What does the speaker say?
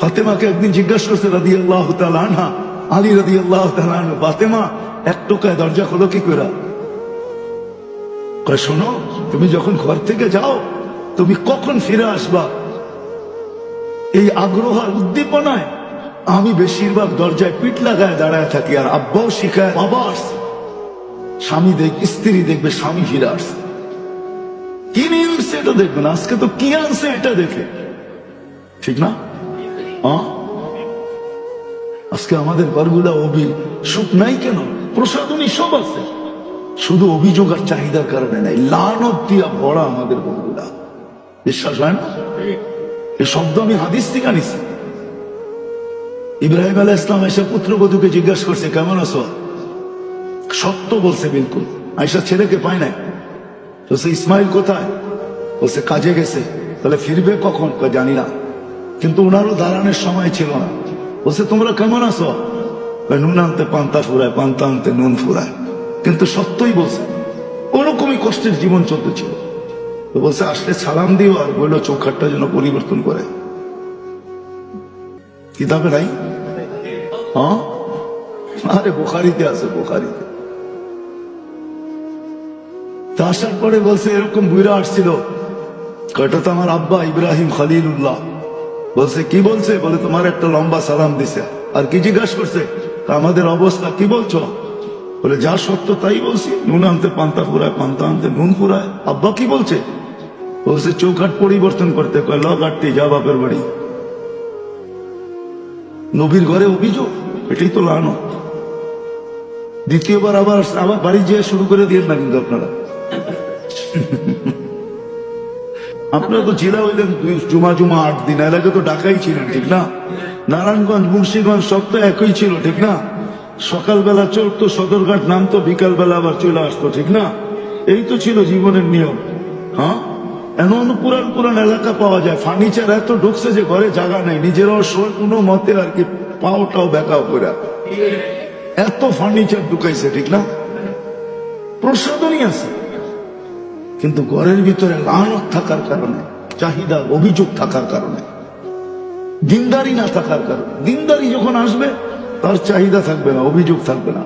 ফাতেমাকে একদিন জিজ্ঞাসা করছে রাদিয়াল্লাহু তাআলা আনহা, আলী রাদিয়াল্লাহু তাআলা আনহু, ফাতেমা এক টোকায় দরজা খোলো কি করে? কয় শোনো, তুমি যখন ঘর থেকে যাও তুমি কখন ফিরে আসবা, এই আগ্রহ আর উদ্দীপনায় আমি বেশিরভাগ দরজায় পিঠ লাগায় দাঁড়ায় থাকি। আর আব্বাও শিখায়, বাবা আসছে, স্বামী স্ত্রী দেখবে স্বামী ফিরে আসছে, কি নিয়ে আসছে এটা দেখবে না, আজকে তো কি আনছে এটা দেখে, ঠিক না? আজকে আমাদের ঘরগুলা সুখ নাই কেন? প্রসাদনী সব আছে, শুধু অভিযোগ আর চাহিদার কারণে নাই। লানত দিয়া ভরা আমাদের ঘরগুলা, বিশ্বাস হয় না? এই শব্দ আমি হাদিস থেকে আনিছি। ইব্রাহিম আলাইহিস ইসলাম আয়েশা পুত্রবধূকে জিজ্ঞাসা করছে কেমন আছো? সত্য বলছে বিলকুল। আয়েশা ছেলেকে পায় নাই, বলছে ইসমাইল কোথায়? বলছে কাজে গেছে। তাহলে ফিরবে কখন? জানি না, কিন্তু ওনারও দাঁড়ানোর সময় ছিল না। বলছে তোমরা কেমন আছো? নুন আনতে পান্তা ফুরায়, পান্তা আনতে নুন ফুরায়। কিন্তু সত্যই বলছে, ওরকমই কষ্টের জীবন চলতেছিল। তো বলছে আসলে সালাম দিও আর বললো চৌখাটটা যেন পরিবর্তন করে। কিতাবে নাই? আরে বুখারীতে আছে, বুখারীতে। তা আসার পরে বলছে এরকম বুইরা আসছিল, কয়টা তো আমার আব্বা ইব্রাহিম খলিলুল্লাহ। বলছে কি বলছে? বলে তোমার একটা লম্বা সালাম দিছে। আর কি জিজ্ঞাসা করছে? আমাদের অবস্থা কি বলছো? বলে যা সত্য তাই বলছি, নুন আনতে পান্তা ফুরায়, পান্তা আনতে নুন ফুরায়। আব্বা কি বলছে? বলছে চৌকাট পরিবর্তন করতে। কয় ল কাটতে যা বাপের বাড়ি। নবীর ঘরে অভিযোগ, এটাই তো লানত। দ্বিতীয়বার আবার বাড়ি যেয়ে শুরু করে দিয়ে না, কিন্তু আপনারা তো জেলা হইলেন জুমা 8 দিন, এর আগে তো ঢাকাই ছিলেন, ঠিক না? নারায়ণগঞ্জ, মুন্সিগঞ্জ সব তো একই ছিল, ঠিক না? সকালবেলা চলতো, সদরঘাট নামতো, বিকালবেলা আবার চলে আসতো, ঠিক না? এই তো ছিল জীবনের নিয়ম। এমন পুরান পুরান এলাকা পাওয়া যায়, ফার্নিচার এত ঢুকছে যে ঘরে জায়গা নেই, নিজেরাও কোনো মতে আর কি পাওটাও বেকাও করে এত ফার্নিচার ঢুকাইছে, ঠিক না? প্রসাদনী আছে, কিন্তু ঘরের ভিতরে লানত থাকার কারণে, চাহিদা অভিযোগ থাকার কারণে, দিনদারি না থাকার কারণে। দিনদারি যখন আসবে তার চাহিদা থাকবে না, অভিযোগ থাকবে না।